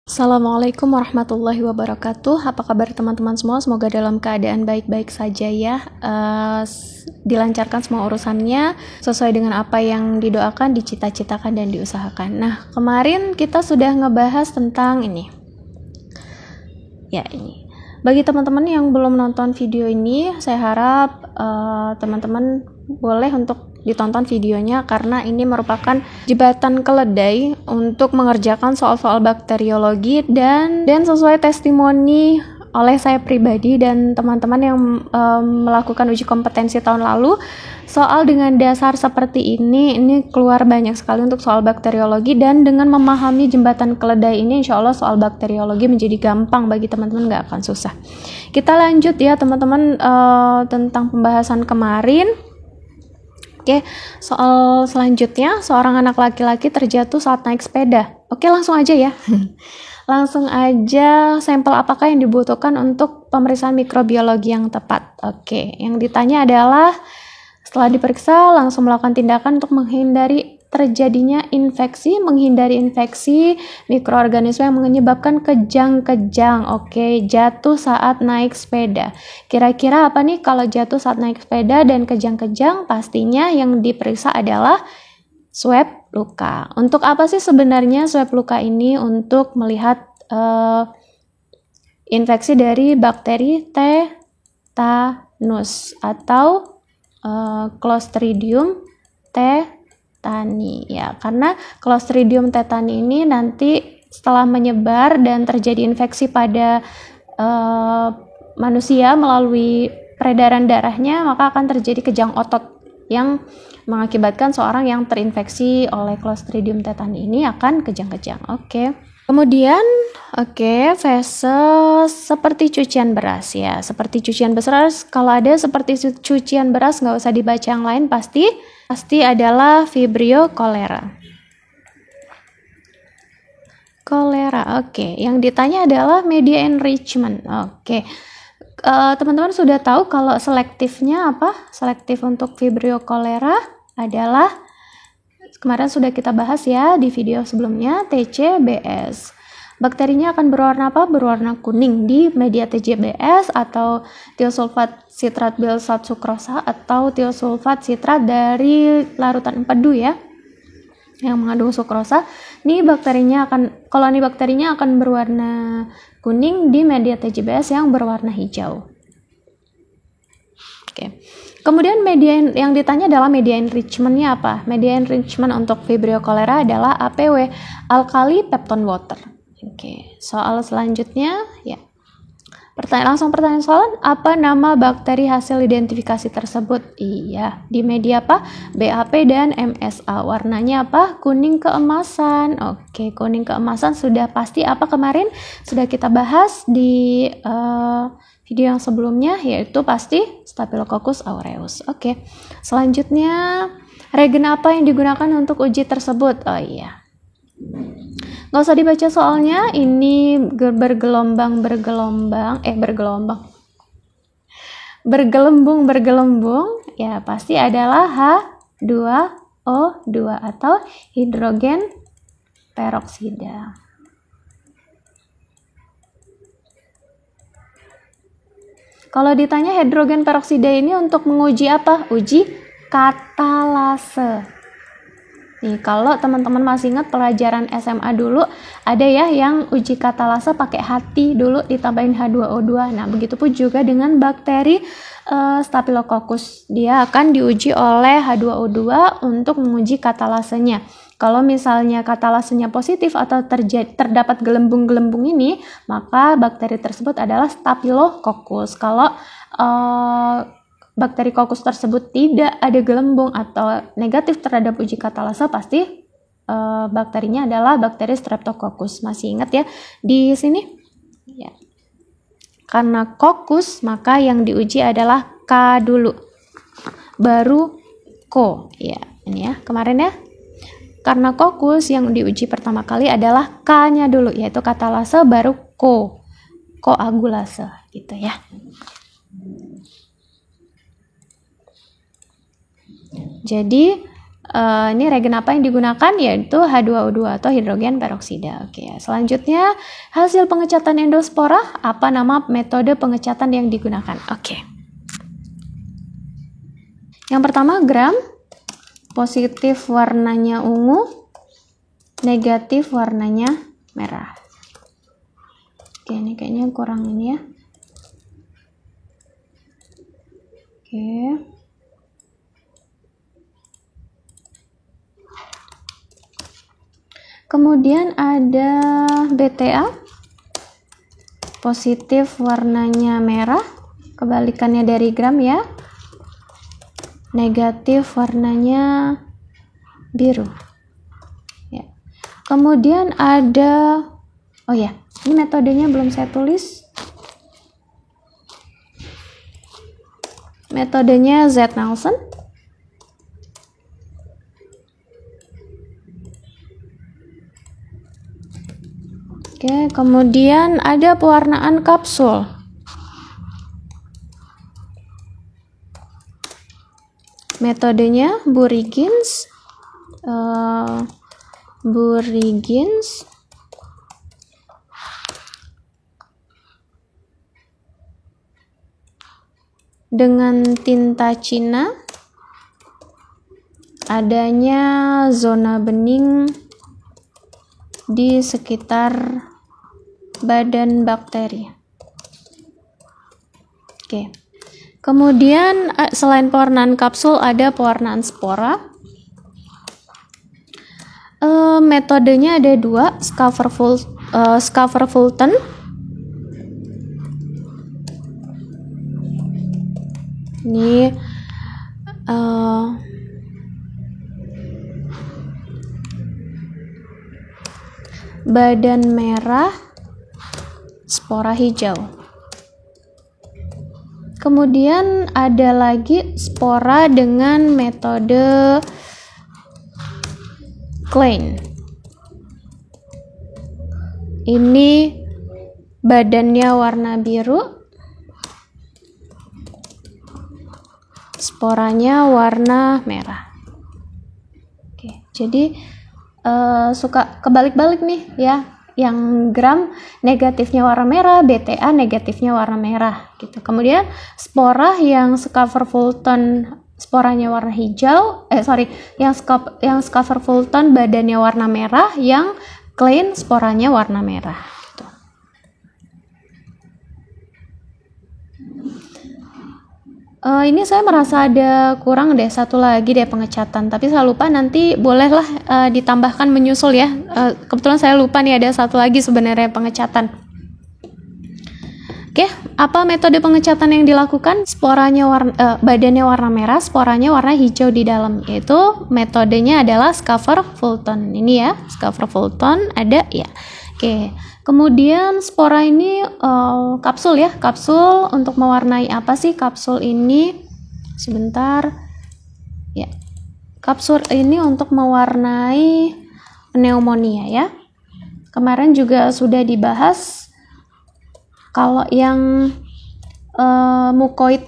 Assalamualaikum warahmatullahi wabarakatuh. Apa kabar teman-teman semua? Semoga dalam keadaan baik-baik saja ya. Dilancarkan semua urusannya sesuai dengan apa yang didoakan, dicita-citakan, dan diusahakan. Nah, kemarin kita sudah ngebahas tentang ini. Ya, ini. Bagi teman-teman yang belum nonton video ini, saya harap teman-teman boleh untuk ditonton videonya karena ini merupakan jembatan keledai untuk mengerjakan soal-soal bakteriologi dan sesuai testimoni oleh saya pribadi dan teman-teman yang melakukan uji kompetensi tahun lalu, soal dengan dasar seperti ini keluar banyak sekali untuk soal bakteriologi, dan dengan memahami jembatan keledai ini insya Allah soal bakteriologi menjadi gampang bagi teman-teman, nggak akan susah. Kita lanjut ya teman-teman tentang pembahasan kemarin. Oke, soal selanjutnya, seorang anak laki-laki terjatuh saat naik sepeda. Oke, langsung aja ya. Langsung aja, sampel apakah yang dibutuhkan untuk pemeriksaan mikrobiologi yang tepat? Oke, yang ditanya adalah setelah diperiksa langsung melakukan tindakan untuk menghindari terjadinya infeksi, menghindari infeksi mikroorganisme yang menyebabkan kejang-kejang. Oke, jatuh saat naik sepeda. Kira-kira apa nih kalau jatuh saat naik sepeda dan kejang-kejang? Pastinya yang diperiksa adalah swab luka. Untuk apa sih sebenarnya swab luka ini? Untuk melihat infeksi dari bakteri tetanus atau Clostridium tetani ya, karena Clostridium tetani ini nanti setelah menyebar dan terjadi infeksi pada manusia melalui peredaran darahnya, maka akan terjadi kejang otot yang mengakibatkan seorang yang terinfeksi oleh Clostridium tetani ini akan kejang-kejang. Oke. Kemudian, fase seperti cucian beras ya. Seperti cucian beras, kalau ada seperti cucian beras nggak usah dibaca yang lain, pasti adalah Vibrio cholera. Oke. Yang ditanya adalah media enrichment. Oke. Teman-teman sudah tahu kalau selektifnya apa? Selektif untuk Vibrio cholera adalah kemarin sudah kita bahas ya di video sebelumnya, TCBS. Bakterinya akan berwarna apa? Berwarna kuning di media TCBS atau tiosulfat sitrat bil zat sukrosa atau tiosulfat sitrat dari larutan empedu ya, yang mengandung sukrosa. Koloni bakterinya akan berwarna kuning di media TCBS yang berwarna hijau. Oke. Kemudian media yang ditanya adalah media enrichment-nya apa? Media enrichment untuk Vibrio cholera adalah APW, alkali peptone water. Oke, soal selanjutnya ya. Pertanyaan soal, apa nama bakteri hasil identifikasi tersebut? Iya, di media apa? BAP dan MSA. Warnanya apa? Kuning keemasan. Oke, kuning keemasan sudah pasti apa kemarin? Sudah kita bahas di video yang sebelumnya, yaitu pasti Staphylococcus aureus. Oke, selanjutnya regen apa yang digunakan untuk uji tersebut? Oh iya, nggak usah dibaca soalnya, ini bergelembung ya, pasti adalah H2O2 atau hidrogen peroksida. Kalau ditanya hidrogen peroksida ini untuk menguji apa? Uji katalase. Nih, kalau teman-teman masih ingat pelajaran SMA dulu, ada ya yang uji katalase pakai hati dulu ditambahin H2O2. Nah, begitupun juga dengan bakteri Staphylococcus. Dia akan diuji oleh H2O2 untuk menguji katalasenya. Kalau misalnya katalasenya positif atau terdapat gelembung-gelembung ini, maka bakteri tersebut adalah Staphylococcus. Kalau bakteri kokus tersebut tidak ada gelembung atau negatif terhadap uji katalase, pasti bakterinya adalah bakteri Streptococcus. Masih ingat ya di sini? Ya. Karena kokus, maka yang diuji adalah K dulu, baru Ko. Ya, ini ya kemarin ya. Karena kokus yang diuji pertama kali adalah K-nya dulu, yaitu katalase, baru koagulase gitu ya. Jadi Ini reagen apa yang digunakan, yaitu H2O2 atau hidrogen peroksida. Oke, selanjutnya hasil pengecatan endospora, apa nama metode pengecatan yang digunakan? Oke. Yang pertama gram, positif warnanya ungu, negatif warnanya merah. Oke, ini kayaknya kurang ini ya. Oke. Kemudian ada BTA, positif warnanya merah, kebalikannya dari gram ya, negatif warnanya biru ya. Kemudian ada, oh ya, ini metodenya belum saya tulis, metodenya Z-Nelson. Oke, kemudian ada pewarnaan kapsul. Metodenya Burigins, dengan tinta Cina, adanya zona bening di sekitar badan bakteri. Oke. Kemudian selain pewarnaan kapsul ada pewarnaan spora. Metodenya ada dua, Schaefer-Fulton. Ini badan merah, spora hijau. Kemudian ada lagi spora dengan metode Klein. Ini badannya warna biru, sporanya warna merah. Oke, jadi suka kebalik-balik nih ya. Yang gram negatifnya warna merah, BTA negatifnya warna merah gitu. Kemudian spora yang Schaefer-Fulton sporanya warna hijau, yang Schaefer-Fulton badannya warna merah, yang Klein sporanya warna merah gitu. Ini saya merasa ada kurang deh, satu lagi deh pengecatan, tapi saya lupa, nanti bolehlah ditambahkan menyusul ya. Kebetulan saya lupa nih ada satu lagi sebenarnya pengecatan. Oke, apa metode pengecatan yang dilakukan? Sporanya badannya warna merah, sporanya warna hijau di dalam, yaitu metodenya adalah Schaefer-Fulton. Ini ya, Schaefer-Fulton ada ya. Oke. Kemudian spora ini kapsul ya, kapsul untuk mewarnai apa sih kapsul ini? Sebentar ya, kapsul ini untuk mewarnai pneumonia ya. Kemarin juga sudah dibahas kalau yang mukoid,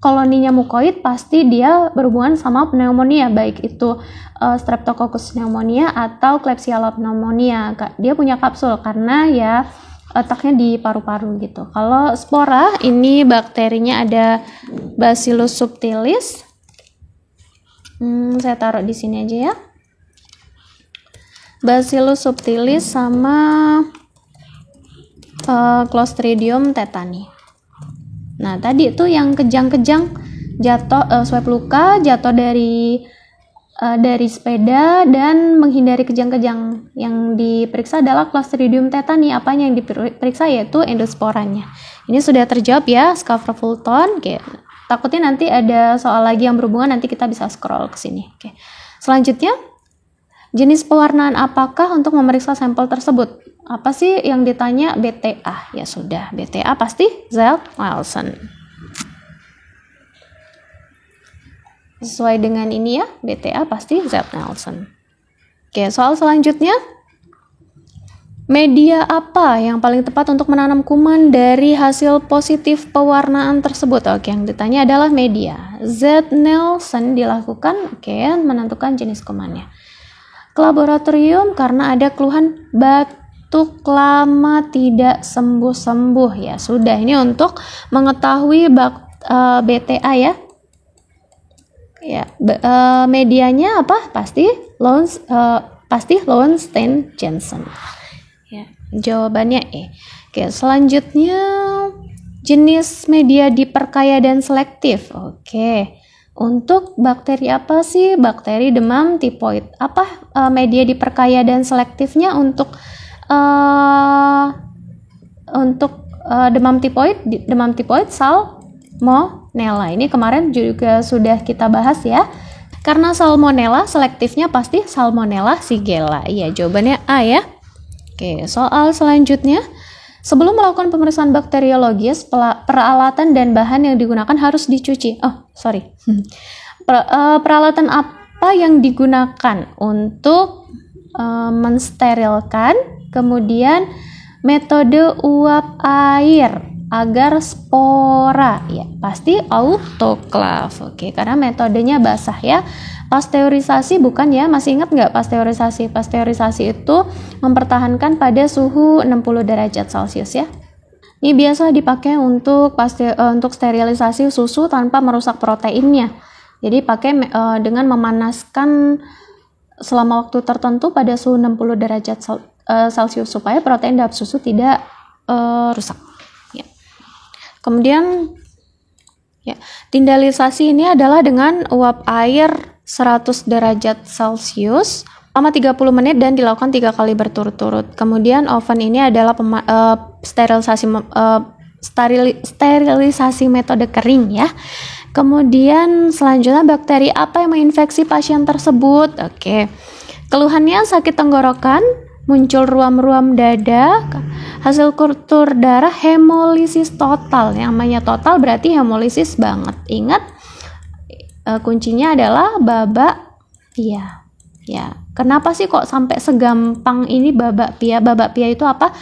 koloninya mukoid pasti dia berhubungan sama pneumonia, baik itu Streptococcus pneumonia atau Klebsiella pneumonia. Dia punya kapsul karena ya letaknya di paru-paru gitu. Kalau spora ini bakterinya ada Bacillus subtilis. Saya taruh di sini aja ya. Bacillus subtilis sama Clostridium tetani. Nah, tadi itu yang kejang-kejang jatuh, swab luka, jatuh dari sepeda dan menghindari kejang-kejang. Yang diperiksa adalah Clostridium tetani. Apanya yang diperiksa yaitu endosporanya. Ini sudah terjawab ya, Schaefer-Fulton. Oke. Takutnya nanti ada soal lagi yang berhubungan, nanti kita bisa scroll ke sini. Oke. Selanjutnya, jenis pewarnaan apakah untuk memeriksa sampel tersebut? Apa sih yang ditanya? BTA. Ya sudah, BTA pasti Z-Nelson. Sesuai dengan ini ya, BTA pasti Z-Nelson. Oke, soal selanjutnya. Media apa yang paling tepat untuk menanam kuman dari hasil positif pewarnaan tersebut? Oke, yang ditanya adalah media. Z. Nelson dilakukan, menentukan jenis kumannya. Ke laboratorium karena ada keluhan batuk lama tidak sembuh-sembuh. Ya sudah, ini untuk mengetahui BTA ya. Medianya apa? Pasti Lowenstein-Jansen. Ya, jawabannya E. Oke, selanjutnya jenis media diperkaya dan selektif. Oke. Untuk bakteri apa sih? Bakteri demam tipoid. Apa media diperkaya dan selektifnya untuk demam tipoid? Demam tipoid Salmonella. Ini kemarin juga sudah kita bahas ya. Karena Salmonella selektifnya pasti Salmonella Shigella. Iya, jawabannya A ya. Oke, soal selanjutnya. Sebelum melakukan pemeriksaan bakteriologis, peralatan dan bahan yang digunakan harus dicuci. Peralatan apa yang digunakan untuk mensterilkan, kemudian metode uap air agar spora, ya pasti autoklaf. Oke, karena metodenya basah ya. Pasteurisasi bukan ya, masih ingat nggak pasteurisasi? Pasteurisasi itu mempertahankan pada suhu 60 derajat Celcius ya. Ini biasa dipakai untuk sterilisasi susu tanpa merusak proteinnya. Jadi pakai dengan memanaskan selama waktu tertentu pada suhu 60 derajat Celcius supaya protein dalam susu tidak rusak. Ya. Kemudian ya, tindalisasi ini adalah dengan uap air 100 derajat Celcius selama 30 menit dan dilakukan 3 kali berturut-turut. Kemudian oven ini adalah sterilisasi metode kering ya. Kemudian selanjutnya bakteri apa yang menginfeksi pasien tersebut? Oke. Keluhannya sakit tenggorokan, muncul ruam-ruam dada, hasil kultur darah, hemolisis total. Yang namanya total berarti hemolisis banget. Ingat, kuncinya adalah Babak Pia. Ya, kenapa sih kok sampai segampang ini Babak Pia? Babak Pia itu apa?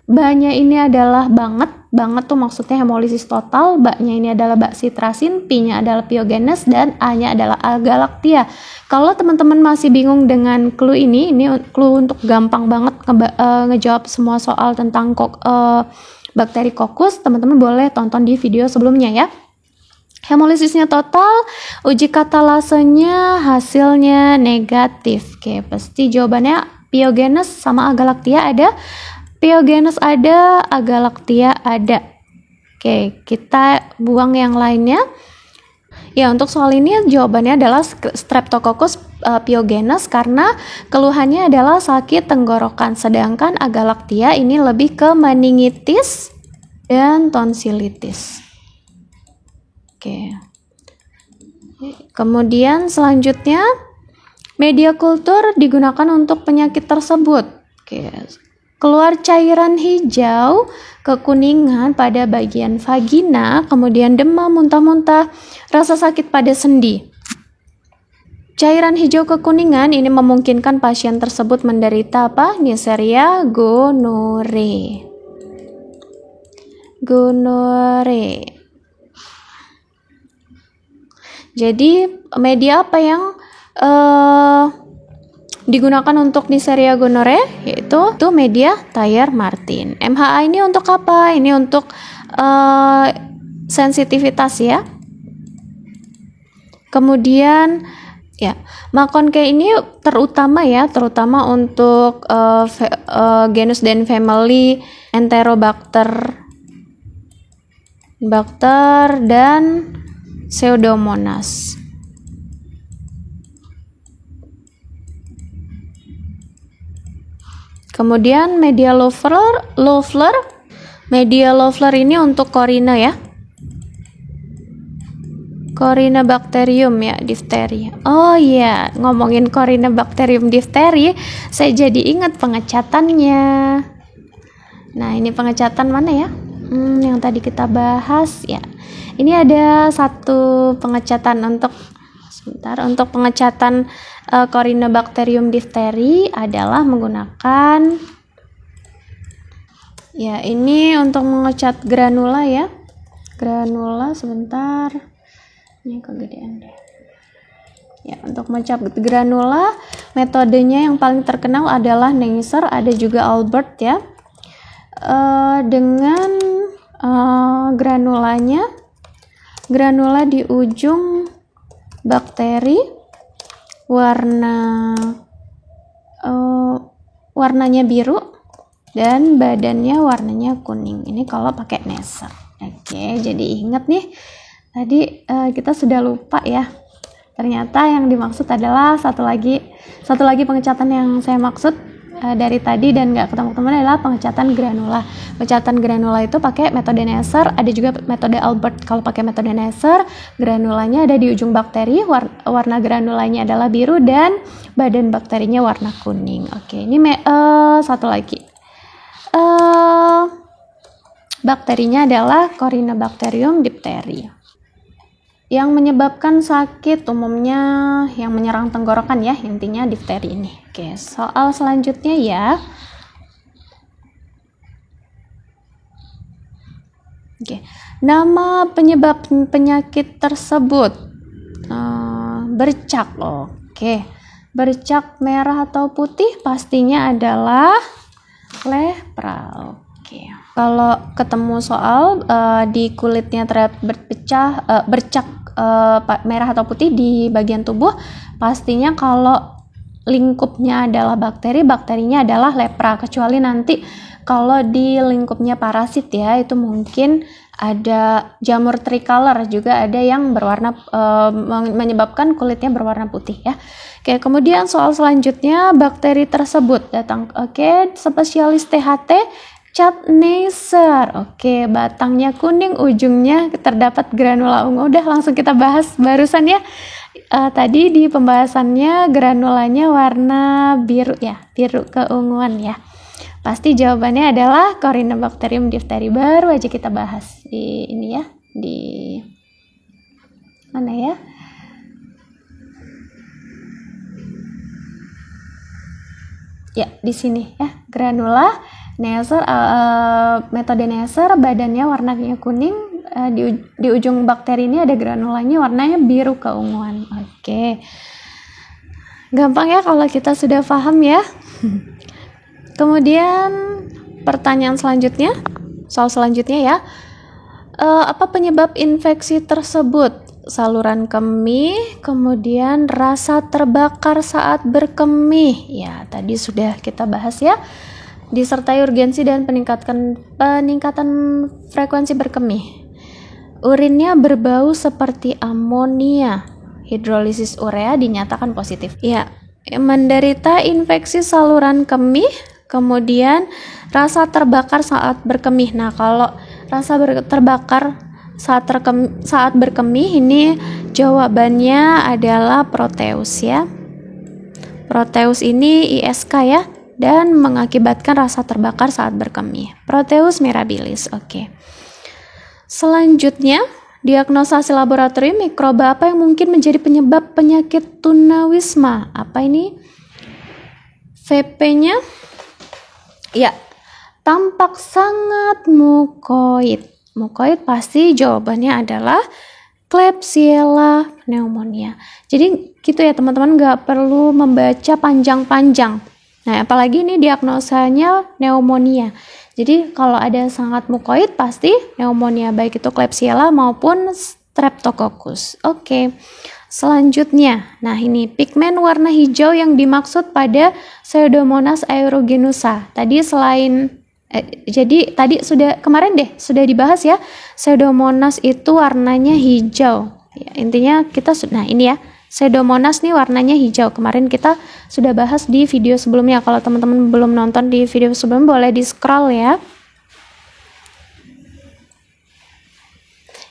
Ba-nya ini adalah banget tuh maksudnya hemolisis total. Ba-nya ini adalah baksitrasin, P-nya adalah piogenes, dan A-nya adalah agalaktia. Kalau teman-teman masih bingung dengan clue ini clue untuk gampang banget ngejawab semua soal tentang bakteri kokus. Teman-teman boleh tonton di video sebelumnya ya. Hemolisisnya total, uji katalasenya hasilnya negatif. Oke, pasti jawabannya piogenes sama agalaktia ada. Piogenes ada, agalaktia ada. Oke, kita buang yang lainnya. Ya, untuk soal ini jawabannya adalah Streptococcus pyogenes karena keluhannya adalah sakit tenggorokan. Sedangkan agalaktia ini lebih ke meningitis dan tonsilitis. Oke. Kemudian selanjutnya media kultur digunakan untuk penyakit tersebut. Oke. Keluar cairan hijau kekuningan pada bagian vagina, kemudian demam, muntah-muntah, rasa sakit pada sendi. Cairan hijau kekuningan ini memungkinkan pasien tersebut menderita apa? Neisseria gonorrhoeae. Jadi media apa yang digunakan untuk Neisseria gonorrhoeae? Yaitu media Thayer-Martin. MHA ini untuk apa? Ini untuk sensitivitas ya. Kemudian ya, Maconcae ini terutama untuk genus dan family Enterobacter dan Pseudomonas. Kemudian media Loeffler ini untuk Corina ya. Corynebacterium ya, difteri. Oh iya, ngomongin Corynebacterium difteri, saya jadi ingat pengecatannya. Nah, ini pengecatan mana ya? Yang tadi kita bahas ya. Ini ada satu pengecatan untuk pengecatan Corynebacterium difteri adalah menggunakan Ya, ini untuk mengecat granula ya. Granula sebentar. Ini kegedean deh. Ya, untuk mengecat granula, metodenya yang paling terkenal adalah Neisser, ada juga Albert ya. Dengan granula di ujung bakteri, warnanya biru dan badannya warnanya kuning. Ini kalau pakai Neisser. Oke, jadi ingat nih, tadi kita sudah lupa ya. Ternyata yang dimaksud adalah satu lagi pengecatan yang saya maksud dari tadi dan nggak ketemu-ketemu adalah pengecatan granula. Pengecatan granula itu pakai metode Neisser, ada juga metode Albert. Kalau pakai metode Neisser, granulanya ada di ujung bakteri, warna granulanya adalah biru dan badan bakterinya warna kuning. Oke, ini satu lagi. Bakterinya adalah Corynebacterium diphtheria. Yang menyebabkan sakit umumnya yang menyerang tenggorokan ya, intinya difteri ini. Oke, soal selanjutnya ya. Oke, nama penyebab penyakit tersebut bercak. Oke, bercak merah atau putih pastinya adalah lepra. Oke, kalau ketemu soal di kulitnya bercak merah atau putih di bagian tubuh, pastinya kalau lingkupnya adalah bakterinya adalah lepra, kecuali nanti kalau di lingkupnya parasit ya, itu mungkin ada jamur tricolor, juga ada yang berwarna menyebabkan kulitnya berwarna putih ya. Oke, kemudian soal selanjutnya, bakteri tersebut datang. Oke, spesialis THT cat Neisser. Oke, batangnya kuning, ujungnya terdapat granula ungu. Udah langsung kita bahas barusan ya. Tadi di pembahasannya granulanya warna biru ya, biru keunguan ya. Pasti jawabannya adalah Corynebacterium diphtheria. Baru aja kita bahas di ini ya, di mana ya? Ya, di sini ya, granula Neisser, metode Neisser, badannya warnanya kuning, di ujung bakteri ini ada granulanya warnanya biru keunguan. Oke, gampang ya kalau kita sudah paham ya. Kemudian pertanyaan selanjutnya, soal selanjutnya ya, apa penyebab infeksi tersebut? Saluran kemih, kemudian rasa terbakar saat berkemih. Ya, tadi sudah kita bahas ya. Disertai urgensi dan peningkatan frekuensi berkemih. Urinnya berbau seperti amonia. Hidrolisis urea dinyatakan positif. Ya, menderita infeksi saluran kemih, kemudian rasa terbakar saat berkemih. Nah, kalau rasa terbakar saat berkemih ini jawabannya adalah proteus ya. Proteus ini ISK ya, dan mengakibatkan rasa terbakar saat berkemih. Proteus mirabilis. Oke. Selanjutnya, diagnosasi laboratorium, mikroba apa yang mungkin menjadi penyebab penyakit tunawisma? Apa ini? VP-nya? Ya, tampak sangat mukoid. Mukoid pasti jawabannya adalah Klebsiella pneumonia. Jadi gitu ya teman-teman, nggak perlu membaca panjang-panjang. Nah, apalagi ini diagnosanya pneumonia. Jadi kalau ada sangat mukoid pasti pneumonia, baik itu Klebsiella maupun Streptococcus. Oke. Selanjutnya, nah ini pigmen warna hijau yang dimaksud pada Pseudomonas aeruginosa. Tadi jadi tadi sudah dibahas ya. Pseudomonas itu warnanya hijau. Ya, intinya nah ini ya. Pseudomonas nih warnanya hijau. Kemarin kita sudah bahas di video sebelumnya. Kalau teman-teman belum nonton di video sebelumnya, boleh di scroll ya.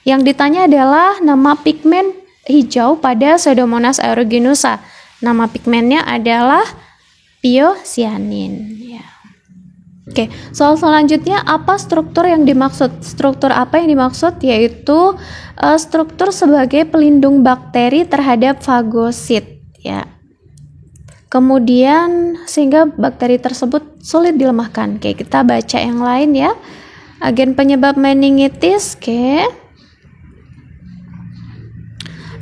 Yang ditanya adalah nama pigmen hijau pada Pseudomonas aeruginosa. Nama pigmennya adalah piocyanin. Ya. Oke, soal selanjutnya, apa struktur yang dimaksud? Struktur apa yang dimaksud? Yaitu struktur sebagai pelindung bakteri terhadap fagosit. Ya. Kemudian sehingga bakteri tersebut sulit dilemahkan. Oke, kita baca yang lain ya. Agen penyebab meningitis,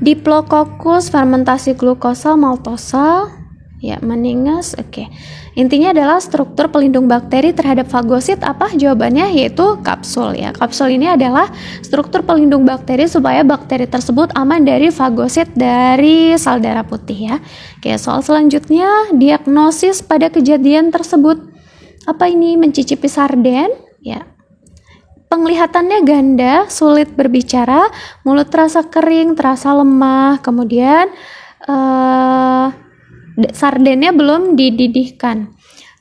Diplococcus fermentasi glukosa maltosa, ya, meninges. Intinya adalah struktur pelindung bakteri terhadap fagosit apa? Jawabannya yaitu kapsul ya. Kapsul ini adalah struktur pelindung bakteri supaya bakteri tersebut aman dari fagosit dari sel darah putih ya. Soal selanjutnya, diagnosis pada kejadian tersebut. Apa ini? Mencicipi sarden ya. Penglihatannya ganda, sulit berbicara, mulut terasa kering, terasa lemah, kemudian sardennya belum dididihkan.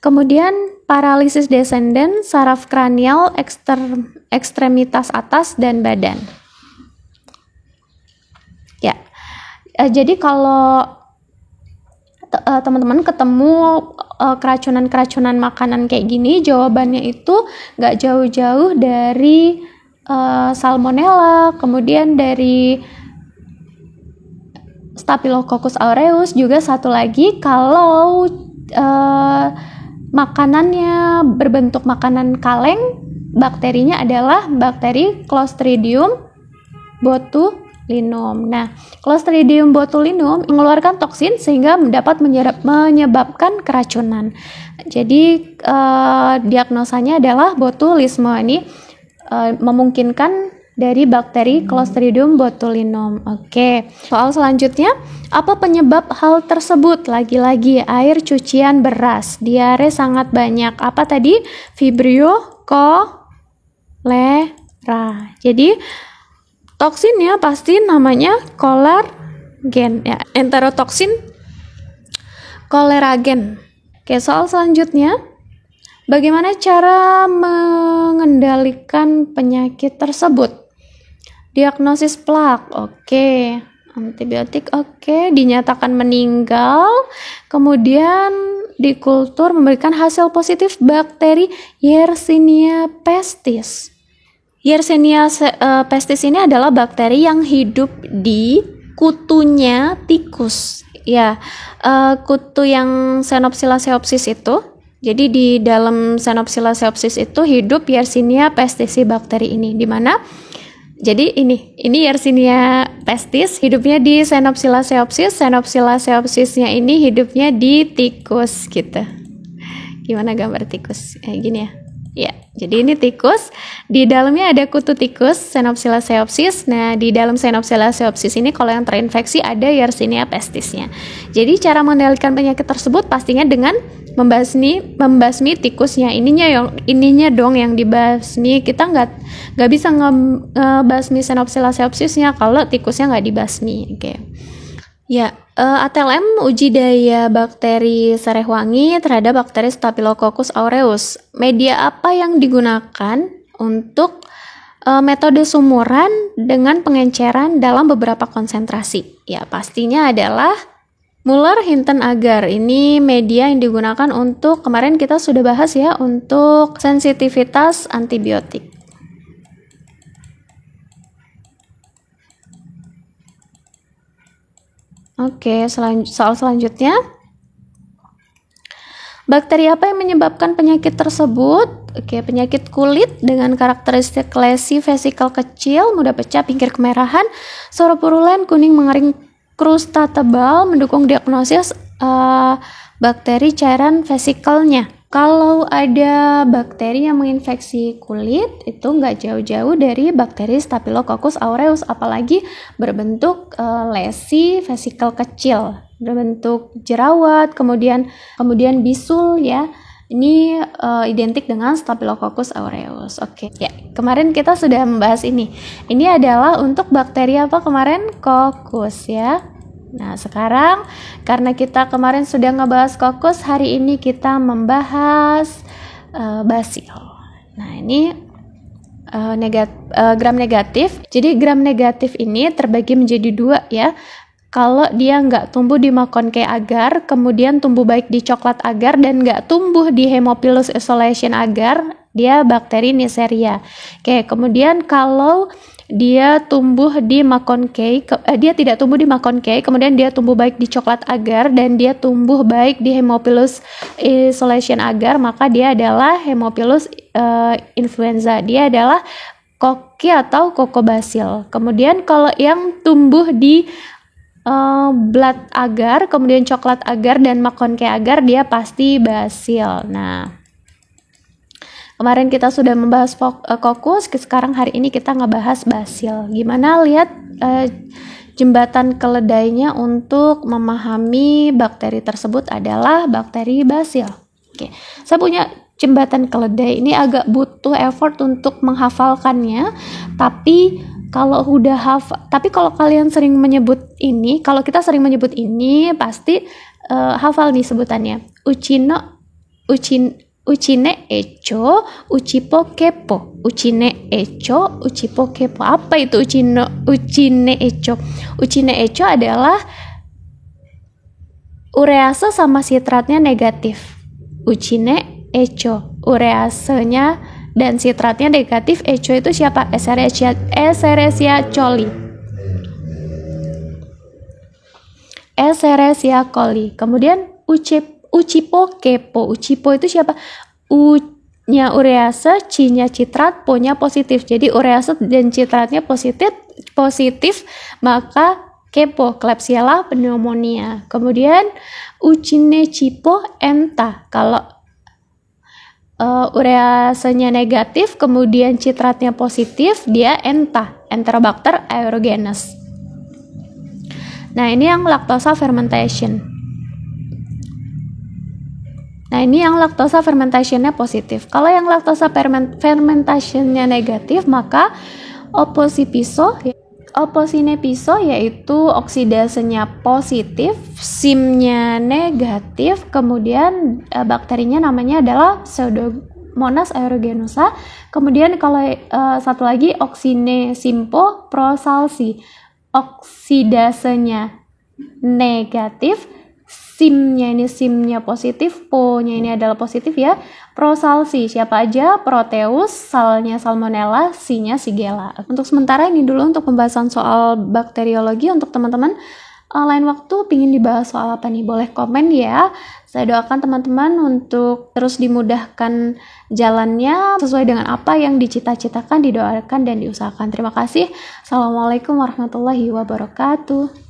Kemudian paralisis descendent, saraf kranial, ekstremitas atas dan badan. Ya, jadi kalau teman-teman ketemu keracunan makanan kayak gini, jawabannya itu nggak jauh-jauh dari salmonella, kemudian dari Staphylococcus aureus, juga satu lagi kalau makanannya berbentuk makanan kaleng, bakterinya adalah bakteri Clostridium botulinum. Nah, Clostridium botulinum mengeluarkan toksin sehingga dapat menyebabkan keracunan. Jadi diagnosanya adalah botulisme. Ini memungkinkan dari bakteri Clostridium botulinum. Soal selanjutnya, apa penyebab hal tersebut? Lagi-lagi air cucian beras, diare sangat banyak. Apa tadi? Vibrio cholera. Jadi toksinnya pasti namanya kolergen ya, enterotoksin koleragen. Soal selanjutnya, bagaimana cara mengendalikan penyakit tersebut? Diagnosis plak, antibiotik, dinyatakan meninggal, kemudian dikultur memberikan hasil positif bakteri Yersinia pestis. Yersinia pestis ini adalah bakteri yang hidup di kutunya tikus. Ya, kutu yang Xenopsila seopsis itu. Jadi di dalam Xenopsila seopsis itu hidup Yersinia pestis bakteri ini, di mana jadi ini Yersinia pestis hidupnya di Xenopsila seopsis. Xenopsila seopsisnya ini hidupnya di tikus gitu. Gimana gambar tikus? Gini ya. Ya, jadi ini tikus, di dalamnya ada kutu tikus Xenopsila seopsis. Nah, di dalam Xenopsila seopsis ini kalau yang terinfeksi ada Yersinia pestisnya. Jadi cara mengendalikan penyakit tersebut pastinya dengan membasmi tikusnya. Ininya dong yang dibasmi. Kita nggak bisa ngebasmi Xenopsila seopsisnya kalau tikusnya nggak dibasmi. Ya, ATLM uji daya bakteri sereh wangi terhadap bakteri Staphylococcus aureus. Media apa yang digunakan untuk metode sumuran dengan pengenceran dalam beberapa konsentrasi? Ya, pastinya adalah Muller-Hinton agar. Ini media yang digunakan untuk, kemarin kita sudah bahas ya, untuk sensitivitas antibiotik. Soal selanjutnya. Bakteri apa yang menyebabkan penyakit tersebut? Penyakit kulit dengan karakteristik lesi vesikel kecil, mudah pecah, pinggir kemerahan, suara purulen, kuning mengering, krusta tebal, mendukung diagnosis bakteri cairan vesikelnya. Kalau ada bakteri yang menginfeksi kulit, itu nggak jauh-jauh dari bakteri Staphylococcus aureus, apalagi berbentuk lesi vesikel kecil, berbentuk jerawat, kemudian bisul ya. Ini identik dengan Staphylococcus aureus. Ya, kemarin kita sudah membahas ini. Ini adalah untuk bakteri apa kemarin? Kokus ya. Nah, sekarang karena kita kemarin sudah ngebahas kokus, hari ini kita membahas basil. Nah, ini gram negatif. Jadi gram negatif ini terbagi menjadi dua ya. Kalau dia nggak tumbuh di Maconcae agar, kemudian tumbuh baik di coklat agar, dan nggak tumbuh di Haemophilus isolation agar, dia bakteri Neisseria. Kemudian kalau dia tumbuh di McConkey, dia tidak tumbuh di McConkey, kemudian dia tumbuh baik di coklat agar, dan dia tumbuh baik di Haemophilus isolation agar, maka dia adalah Haemophilus influenza. Dia adalah koki atau kokobacil. Kemudian kalau yang tumbuh di blood agar, kemudian coklat agar dan McConkey agar, dia pasti basil. Nah, kemarin kita sudah membahas kokus, sekarang hari ini kita ngebahas basil. Gimana lihat jembatan keledainya untuk memahami bakteri tersebut adalah bakteri basil. Oke, saya punya jembatan keledai, ini agak butuh effort untuk menghafalkannya, tapi kalau kalian sering menyebut ini, kalau kita sering menyebut ini pasti hafal nih sebutannya. Uchine echo, uchipo kepo. Uchine echo, uchipo kepo. Apa itu uchine echo? Uchine echo adalah urease sama sitratnya negatif. Uchine echo, ureasenya dan sitratnya negatif. Echo itu siapa? Escherichia coli. Escherichia coli. Kemudian uchipo kepo. Uchipo itu siapa? U-nya urease, C-nya citrat, Po-nya positif. Jadi urease dan citratnya positif, maka kepo, Klebsiella pneumonia. Kemudian Uchinecipo enta. Kalau ureasenya negatif, kemudian citratnya positif, dia Enterobacter aerogenes. Nah, ini yang laktosa fermentation. Nah, ini yang laktosa fermentationnya positif. Kalau yang laktosa fermentationnya negatif, maka Opposinepiso yaitu oksidasenya positif, SIM-nya negatif, kemudian bakterinya namanya adalah Pseudomonas aeruginosa. Kemudian kalau satu lagi Oxine-simpo prosalsi, oksidasenya negatif, SIM-nya positif, Po-nya ini adalah positif ya. Prosalsi siapa aja? Proteus, Sal-nya Salmonella, C-nya Shigella. Untuk sementara ini dulu untuk pembahasan soal bakteriologi. Untuk teman-teman lain waktu pingin dibahas soal apa nih? Boleh komen ya. Saya doakan teman-teman untuk terus dimudahkan jalannya sesuai dengan apa yang dicita-citakan, didoakan dan diusahakan. Terima kasih. Assalamualaikum warahmatullahi wabarakatuh.